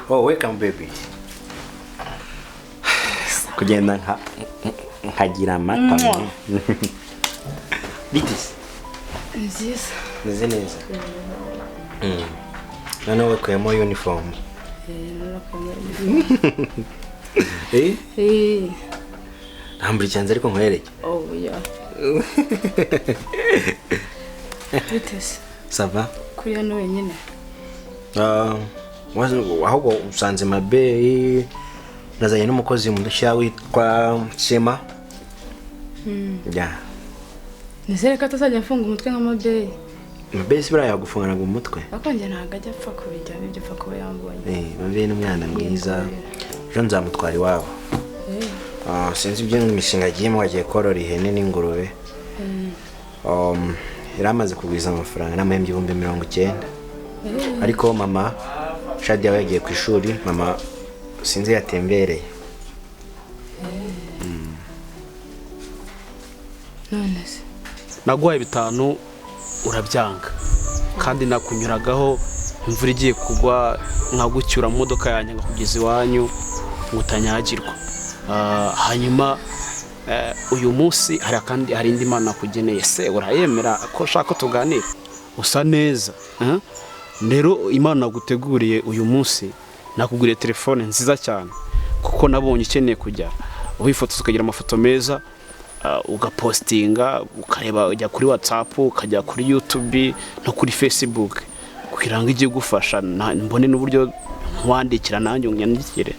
Oh, welcome baby. Kugenda nkagira amata. Bitis. Nziza. Nziza. None wakuyemo uniform. Namburi cyanze ariko nkwereke. Oh yeah. Bitis. Ça va? Kuri hano wenyine. Ahubwo usanze mabeyi nazanye n'umukozi mushya witwa Shema. Nizere ko atazajya afunga umutwe nk'amabeyi. Mabeyi sibira yagufungana mu mutwe. Akonje ntago ajya apfa kubijya n'ibyo apfa kuba yambonye. Mabeyi n'umwana mwiza. Jo nzamutwara iwabo. Sinzi ibyo imishinga agiyemo wagiye korora ihene n'ingurube. Yaramaze kugwiza amafaranga n'amahembe 90. Ariko mama Shadi yawe yagiye ku ishuri, mama sinzi yatembereye. None se naguhaye 5 urabyanga kandi nakunyuragaho imvura igiye kugwa nkagucyura mu modoka yanjye ngakugeza iwanyu utanyagirwa. Hanyuma uyu munsi hari indi mana kugeneye se urayemera ko shaka tuganira usa neza. Rero Imana naguteguriye uyu munsi nakuguriye telefone nziza cyane kuko nabonye ukeneye kujya uhifotoza ukagira amafoto meza, ugapostinga ukareba ujya kuri WhatsApp ukajya kuri YouTube no kuri Facebook kugira ngo ijye gufasha mbone n'uburyo nkwandikira nanjye unyandikire.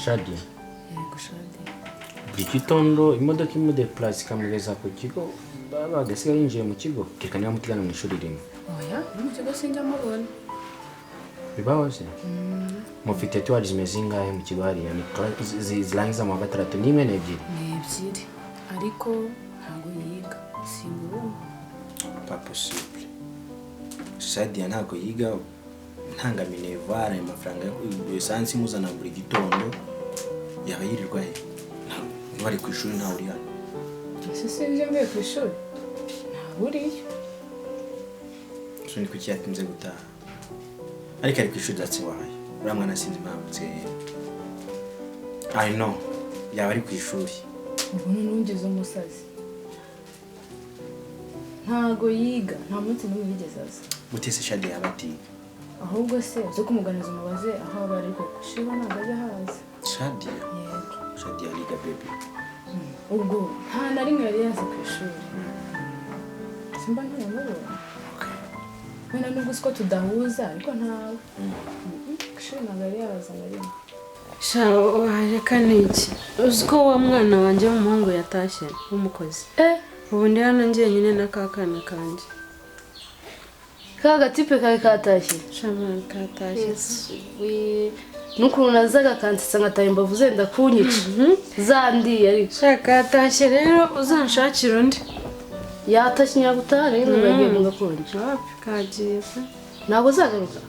Shadi. Buri gitondo imodoka imude plus kamugeza ku kigo bagasiga yinjiye mu kigo kekanya mutigana mu ishuri rimwe. Oya, mu kigo sinjya mubona. Bibaho se? Mufite tuwari zimezinga mu kigo hariya ni zirangiza mu 3 n'imwe n'ebyiri. N'ebyiri. Ariko ntago yiga. Simbona. Pas possible. Shadi ntago yiga ntanga minevara amafaranga yo esansi muzana buri gitondo yabayirirwa he. Wari ku ishuri nta uri hano. Sinjye mbe ku ishuri. Nta uriyo. Soni ku cyatinze gutaha. Ariko ari ku ishuri datsewaye. Uramwana sinzi impamvu I know. Yaba ari ku ishuri. Ubwo nungeze umusazi. Ntago yiga, nta munsi n'umwe yigeze aza. Mutese Shadi yabatiga. Ahubwo se zo kumuganiza umubaze aho bari ko shiba ntago ajya haza. Shadi. Shadi aliga baby. Ubwo nta na rimwe yari yaza ku ishuri. Simba ntiyamubona. Okay. Wena nubwo siko tudahuza ariko ntawe. Ishuri ntago yari yaza na rimwe. Shaho hareka niki. Uziko wa mwana wanje w'umuhungu yatashye w'umukozi. Ubu ndi hano ngiye nyine nakakana kanje. Kaga tipe kawe katashye. Shamana katashye. Nukuntu nazaga kantitsa ngataye imbavu zenda kunyica. Zandi ariko. Shaka atashye rero uzanshakira undi. Yatashye nyagutare n'ubagiye mu gakonje. Kagiye. Ntabwo zagaruka.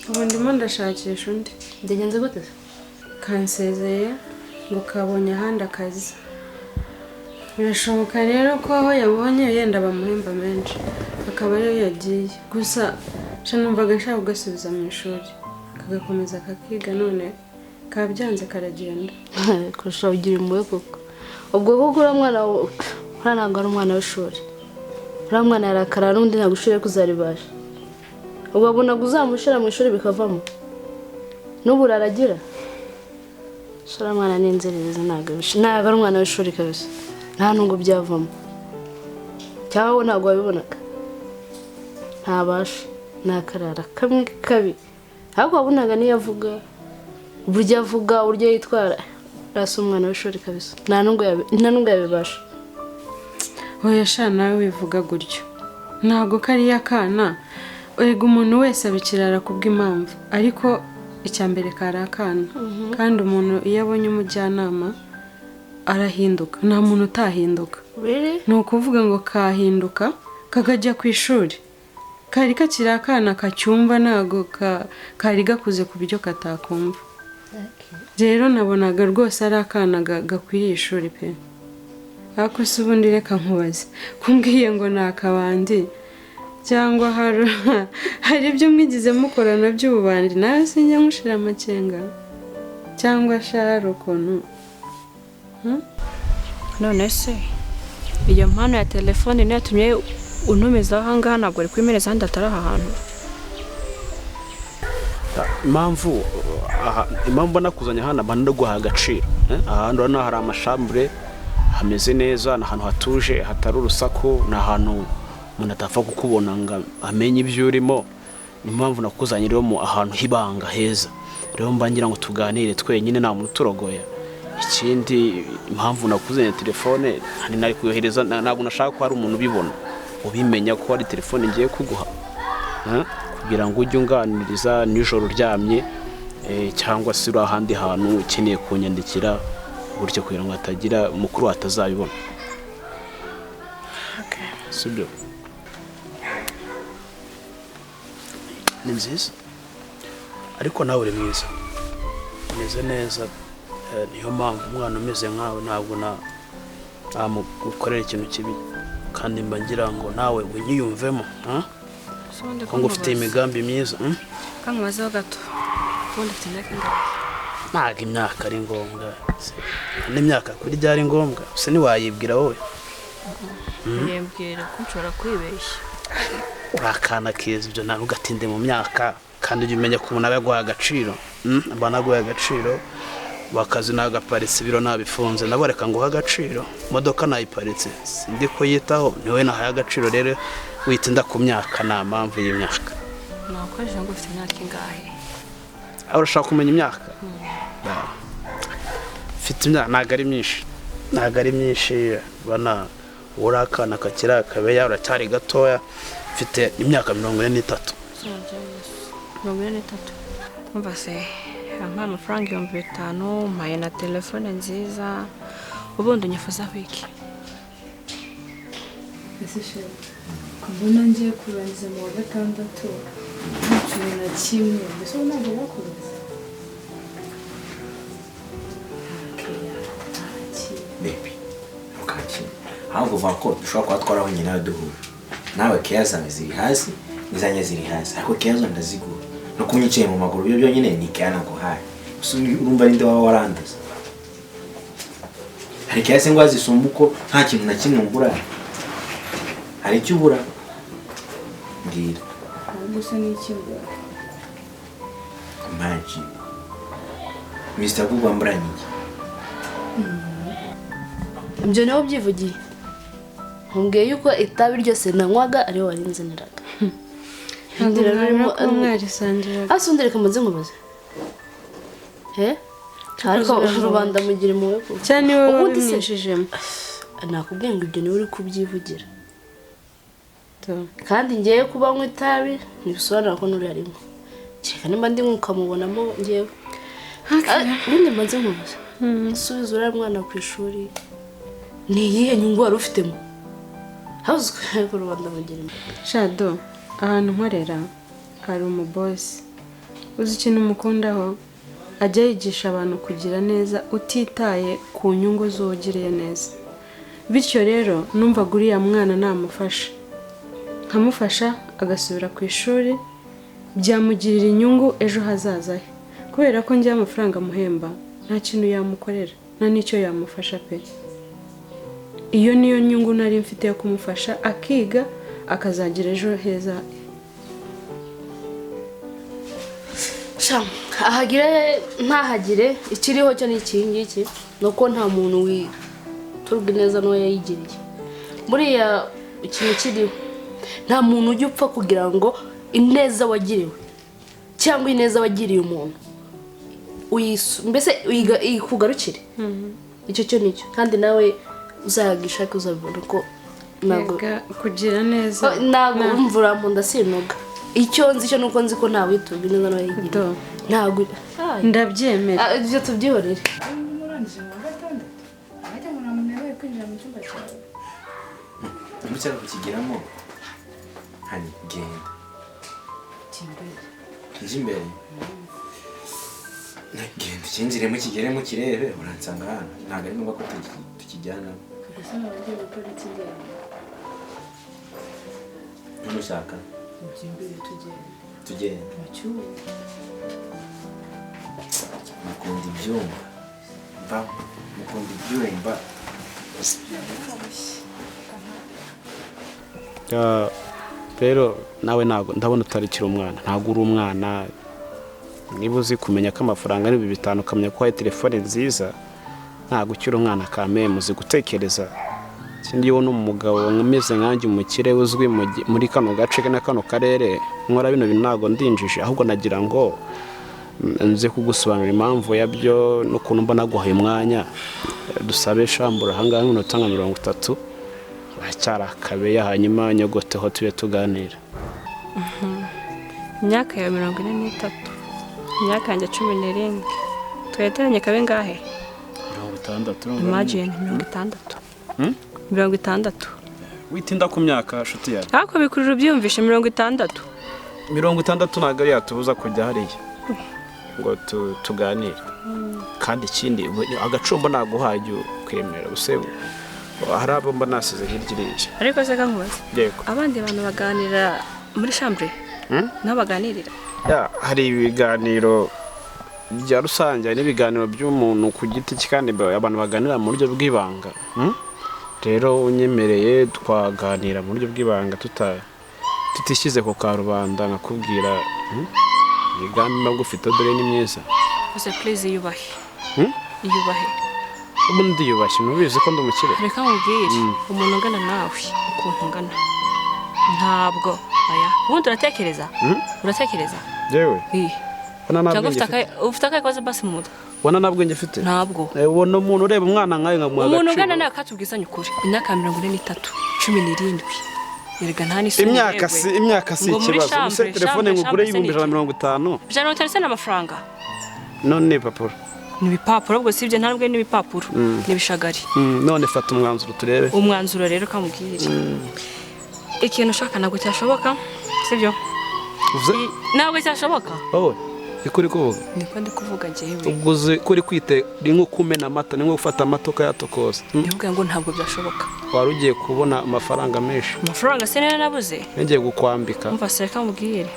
Ubu ndimo ndashakisha undi. Ndegenze gute? Kansezeye ngo kabonye ahandi akazi. Birashoboka rero ko aho yabonye yenda bamuhemba menshi akaba rero yagiye. Gusa numvaga nshaka kugasubiza mu ishuri kagakomeza kakiga none kabyanze karagenda. Kurusha ugira impuhwe koko. Ubwo koko ura mwana ntabwo ari umwana w'ishuri. Ura mwana yarakara n'undi ntagushire kuzaribasha. Ubabona guzamushira mu ishuri bikavamo. N'ubu aragira. Shora mwana n'inzerereza ntabwo ari umwana w'ishuri kabisa. Nta nungo byavamo. Cyaho ntabwo wabibonaga. Ntabasha nakarara kamwe kabi. Ahubwo wabonaga niyo avuga burya avuga uryo yitwara. Rasa umwana w'ishuri kabisa. Nta nungo yabibasha. Oya sha nawe wivuga gutyo. Ntabwo kariya kana urega umuntu wese abikirara kubw'impamvu ariko icyambere karakana kandi umuntu iyo abonye umujyanama arahinduka nta muntu utahinduka. Ni ukuvuga ngo kahinduka kakajya ku ishuri kari kakirakana kacyumva ntago kari gakuze ku buryo katakumva. Rero nabonaga rwose ari akana gakwiriye ishuri pe. ariko se ubundi reka nkubaze kumbwiye ngo ni akabandi cyangwa hari ibyo mwigize mukorana by'ububandi nawe sinjya nkushira amakenga cyangwa shara ukuntu none se iyo mpano ya telefone niyo yatumye untumiza aha ngaha ntabwo ari kwimereza ahandi atari aha hantu impamvu mbona kuzanya hano abantu no guha agaciro ahantu urabona hari amashambure hameze neza ni ahantu hatuje hatari urusaku ni ahantu umuntu atapfa kukubona ngo amenye ibyo urimo niyo mpamvu nakuzanye rero mu ahantu h'ibanga heza rero mba ngira ngo tuganire twenyine nta muntu uturogoya ikindi impamvu nakuzanye telefone hari nari kuyohereza ntabwo nashaka ko hari umuntu ubibona ubimenya ko ari telefone ngiye kuguha kugira ngo ujye unganiriza nijoro uryamye cyangwa se uri ahandi hantu ukeneye kunyandikira buryo kugira ngo hatagira mukuru atazabibona sibyo ni nziza ariko nawe uri mwiza umeze neza niyo mpamvu umwana umeze nkawe ntabwo namukorera ikintu kibi kandi mba ngira ngo nawe unyiyumvemo ko ngo ufite imigambi myiza kankubazeho gato ubundi ufite imyaka ingana ntabwo imyaka ari ngombwa n'imyaka kuri ryari ngombwa gusa ntiwayibwira wowe yembwira ko nshobora kwibeshya uri akana keza ibyo ntabwo ugatinde mu myaka kandi ujye umenya ko umuntu aba yaguha agaciro aba anaguha agaciro bakazi nagaparitse ibiro nabifunze nabo reka nguha agaciro imodoka nayiparitse sindi kuyitaho niwe nahaye agaciro rero witinda ku myaka nta mpamvu y'imyaka nakoresha ngo ufite imyaka ingahe aho urashaka kumenya imyaka ufite imyaka ntabwo ari myinshi bana uri akana kakiri akabeya uracyari gatoya mfite imyaka 43 43 umva se nka amafaranga 5,000 mpaye na telefone nziza ubundi unyifuza wiki ese mbona ngiye kurangiza mu wa gatandatu nta na kimwe mbese ubu ntabwo bakubaza baby ntukakine ahubwo uvuga ko dushobora kuba twaraho nyine nawe duhura nawe keya zawe ziri hasi n'izanjye ziri hasi ariko keya zo ndazigura no kunyicaye mu maguru byo byonyine ni keya naguhaye urumva ninde waba waranduza hari keya se ngo azisumba uko nta kintu na kimwe mbura hari icyo ubura mbwira ahubwo se n'icyo ubura mpaji Mr. Google mburanye iki ibyo nawe ubyivugiye nkubwiye yuko itabi ryose nanywaga ariyo warinzeneraga ntabwo rurimo ko mwarisangiraga asundire kamaze nkubaze ariko rubanda mugira impuhwe cyane wowe wabimwinjijemo nakubwiye ngo ibyo niwe uri kubyivugira kandi ngiye kuba nywa itabi ntibisobanura ko nuri arimo kereka nimba ndi nkukamubonamo ngewe ubundi mbanze nkubaze subiza uriya mwana ku ishuri ni iyihe nyungu wari ufitemo hazwi ko rubanda mugira impuhwe shado ahantu nkorera hari umubosi uzi ikintu umukundaho ajya yigisha abantu kugira neza utitaye ku nyungu z'uwugiriye neza bityo rero numvaga uriya mwana namufasha nkamufasha agasubira ku ishuri byamugirira inyungu ejo hazaza he kubera ko njya amafaranga muhemba nta kintu yamukorera nta n'icyo yamufasha pe iyo niyo nyungu nari mfite yo kumufasha akiga akazagira ejo heza ahagire ntahagire ikiriho cyo ni iki ngiki nuko nta muntu witurwa neza n'uwo yayigiriye buriya ikintu kiriho nta muntu ujya upfa kugira ngo ineza wagiriwe cyangwa ineza wagiriye umuntu mbese ikugarukire icyo cyo nicyo kandi nawe uzayagishaka uzabibona ko ntabwo kugira neza ntabwo umvura mu nda sinuga icyo nzi cyo nuko nzi ko nta witurwa neza n'uwo yayigiriye ntabwo ndabyemera ibyo tubyihorere umucyara kukigeramo hani genda njye imbere genda ukinjiremo kigeremo kirebe uransanga hano ntabwo ari ngombwa ko tukijyana ese ngiye gukora iki njyewe ntushaka imbere tugende mu cyumba mukunda ibyumba mukunda ibyumba rero nawe ntabwo ndabona utarikira umwana ntabwo uri umwana niba uzi kumenya ko amafaranga ari 5,000 ukamenya ko hari telefone nziza ntabwo ukiri umwana kameme muzi gutekereza ikindi yo n'umugabo umeze nkanjye umukire uzwi muri kano gace na kano karere nkora bino bintu ntabwo ndinjije ahubwo nagira ngo nze kugusobanurira impamvu yabyo n'ukuntu mbona guhaye umwanya dusabe shambura ahangaha nk'inota nka 30 bacyara akabeya hanyuma nyogoteho tube tuganira. Imyaka ya 43 imyaka yanjye 11 tweteranye kabe ngahe 60 imagine 60 witinda ku myaka shuti yawe ako bikurura byumvishe 60 ntabwo ari yatubuza kujya hariya ngo tuganire kandi ikindi agacumbo naguhaye kwemera usebo hari abo mba nasize hirya ariko se kankubaza yego abandi bantu baganira muri chambre n'abaganirira hari ibiganiro bya rusange n'ibiganiro by'umuntu ku giti cye kandi abantu baganira mu buryo bw'ibanga rero unyemereye twaganira mu buryo bw'ibanga tutishyize ku karubanda nkakubwira imigambi mba gufite dore ni myiza ese please yubahe ubundi yubashye nubizi ko ndumukire reka nkubwire umuntu ungana nawe ukuntu ungana ntabwo aya ubundi uratekereza yewe ufite akakoze basi mu mutwe wana nabwo nge mfite ntabwo ubona umuntu ureba umwana nkawe nkamuha agaciro umuntu ungana nawe katubwizanye ukuri imyaka 43 17 yerega nta n'isoni imyaka si ikibazo use telefone ngugure y'ibihumbi 150 bijana utarese n'amafaranga none papuro n'ibipapuro ubwo sivye ntabwo n'ibipapuro n'ibishagari none fata umwanzuro turebe umwanzuro rero kamubwire ikintu ushaka ntabwo cyashoboka sivyo ntabwo cyashoboka wowe ikuri kuvuga niko ndi kuvuga jewe uguze kuri kwite rinko kumena amata ninko gufata amatoka yatokose ndivuga ngo ntabwo byashoboka warugiye kubona amafaranga menshi amafaranga se nene nabuze ngiye gukwambika umva se kamubwire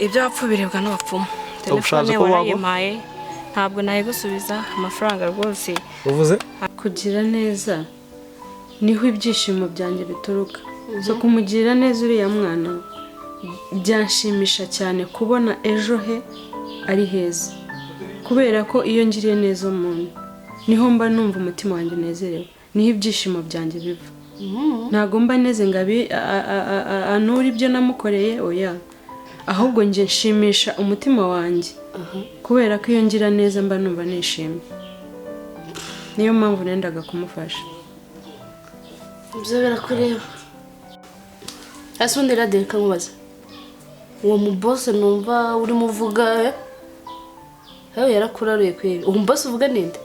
ibyo bapfu birebwa n'abapfumu telefone warayimaye ntabwo naye gusubiza amafaranga rwose uvuze kugira neza niho ibyishimo byanjye bituruka so kumugira neza uriya mwana byanshimisha cyane kubona ejo he ari heza kubera ko iyo ngiriye neza umuntu niho mba numva umutima wanjye unezerewe niho ibyishimo byanjye biva ntago mba neze ngabi anura ibyo namukoreye oya ahubwo nje nshimisha umutima wanjye kubera ko iyo ngira neza mba numva nishimye niyo mpamvu nendaga kumufasha ibyo birakureba ese undi radeka nkubaza uwo mubose numva urimo uvuga yarakuraruye kweri uwo mubose uvuga ninde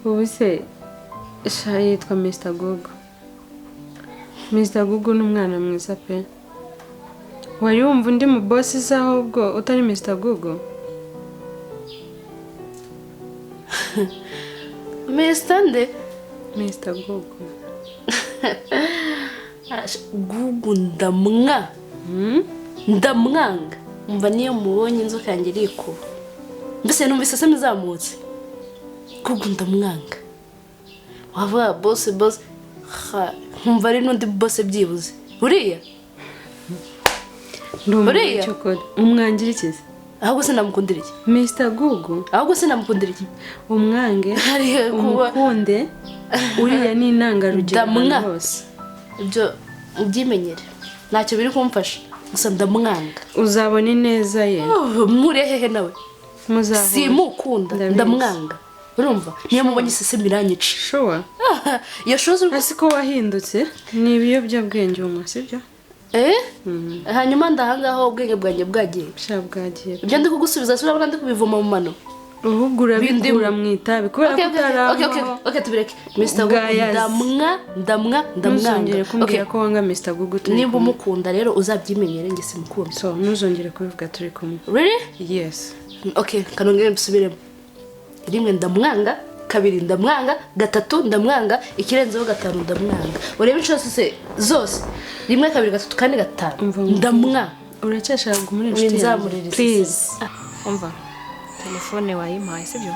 ubu se yitwa Mr. Google Mr. Google ni umwana mwiza pe wari wumva undi mu boss isa ahubwo utari Mr. Google Mr. nde Mr. Google Google ndamwanga umva niyo mubonye inzoka yanjye irikuba mbese numvise se muzamutse Google ndamwanga wava boss nkumva ari n'undi boss byibuze uriya ndumva cyokora umwangira ikize ahubwo se namukundira iki Mr. Google ahubwo se namukundira iki umwange umukunde uriya ni intangarugero hose ibyo ubyimenyere ntacyo biri kumfasha gusa ndamwanga uzabona ineza ye mwure hehe nawe simukunda ndamwanga urumva niyo mubonye isese miranyica sure iyo shoze asiko wahindutse ni ibiyobyabwenge unywa sibyo hanyuma ndahangaho ubwenge bwanjye bwagiye ibyo ndi kugusubiza sura urabona ndi kubivuma mu mano ahubwo urabikura mu itabi kubera ko utarangwa okay tubireke Mr. Google ndamwanga ntuzongere kumbwira ko wanga Mr. Google nimba umukunda rero uzabyimenyere nge simukunda so ntuzongere kubivuga turi kumwe really yes okay kanongere mbisubiremo rimwe ndamwanga kabiri ndamwanga gatatu ndamwanga ikirenzeho gatanu ndamwanga urebe inshuro zose rimwe kabiri gatatu kane gatanu ndamwanga uracyashaka kumuri inshuti yanjye please umva telefone wayimpaye sibyo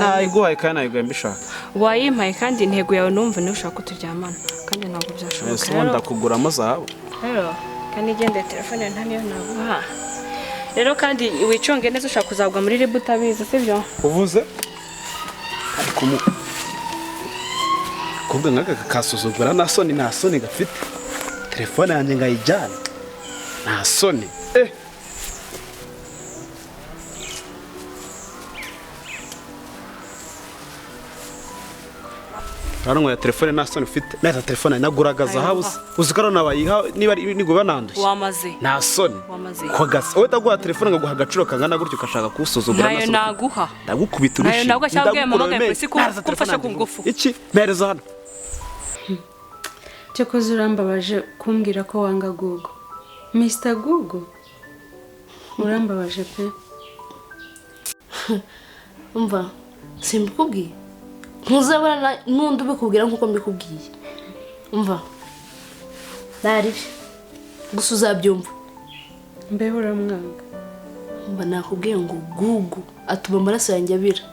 nayiguhaye kandi nayiguhaye mbishaka wayimpaye kandi intego yawe numva niba ushaka ko turyamana kandi ntabwo byashoboka ese ndakuguramo zahabu rero kandi igendeye telefone nta niyo naguha rero kandi wicunge neza ushaka kuzagwa muri ribu utabizi sibyo uvuze ariko kubwa nk'aka kasuzugura nta soni gafite telefone yanjye ngayijyana nta soni Rano ya telefone nta soni ufite neza telefone naguraga zahabu uzi ko nabayiha niba niguba nanduye wamaze nta soni kwagasa wowe taguha telefone ngaguha agaciro kangana gutyo ukashaka kusuzugura nayo naguha ndagukubita urushi nayo naguha cyangwa mpamagaye polisi kumfasha ku ngufu iki mpereza hano cyakoze urambabaje kumbwira ko wanga Google Mr Google urambabaje pe umva simbikubwiye ntuzabona n'undi ubikubwira nk'uko mbikubwiye umva ntaribyo gusa uzabyumva mbeho uramwanga mba nakubwiye ngo Google atuma amaraso yanjye abira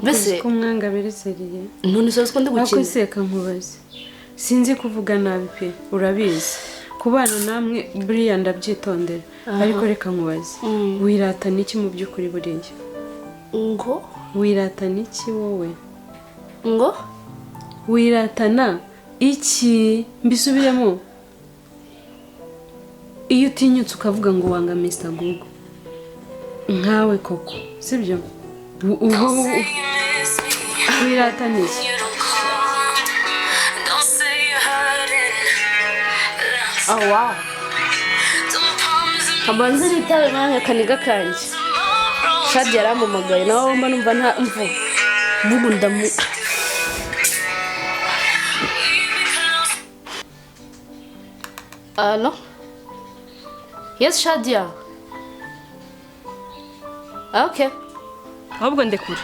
mbese ko umwanga abereseriye none se ko ndi gukina ako seka nkubaze sinzi kuvuga nabi pe urabizi kubana namwe buriya ndabyitondera ariko reka nkubaze wiratana iki mu by'ukuri buriya ngo wiratana iki wowe ngo wiratana iki mbisubiremo iyo utinyutse ukavuga ngo wanga Mr Google nkawe koko sibyo ubu wiratana iki wow kabanze nitawe nange kaniga kanjye Shadi yaramumagaye nawe mba numva nta mvu bugu ndamu Allo Yes Shadia Okay ahubwo ndekure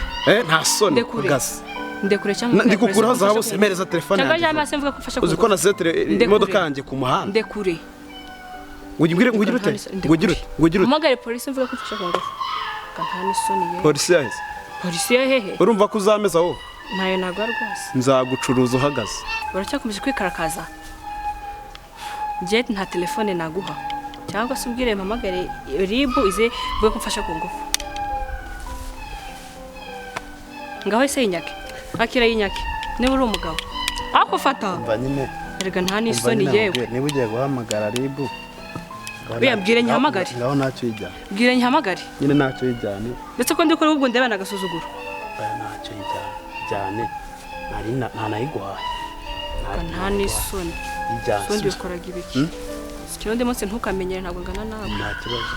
nta soni gasa ndekure cyangwa ndikukuraho zahabu semereza telefone cyangwa jama se mvuga ko ufasha uzi ko nazetere imodoka yanjye ku muhanda ndekure ngugire umagare polisi mvuga ko ufasha ku ngufu nta n'isoni ye polisi ya hehe urumva ko uzameza wowe ntayo nagwa rwose nzagucuruza uhagaze uracyakomeje kwikarakaza jet nta telefone naguha cyangwa se ubwire mpamagare ribu ize mvuga ko mfasha ku ngufu ngaho ese yinyake akira yinyake niba uri umugabo akufata mva nyine erega nta n'isoni yewe niba ugiye guhamagara ribu bwire nyihamagare ngaho ntacyo yijyana bwire nyihamagare nyine ntacyo yijyana ndetse ko ndi kuri ubwo ndeba nagasuzuguro ntacyo yijyane nta nayiguhaye nta n'isoni sondi ukoraga ibiki ikindi munsi ntukamenyere ntabwo ngana nawe nta kibazo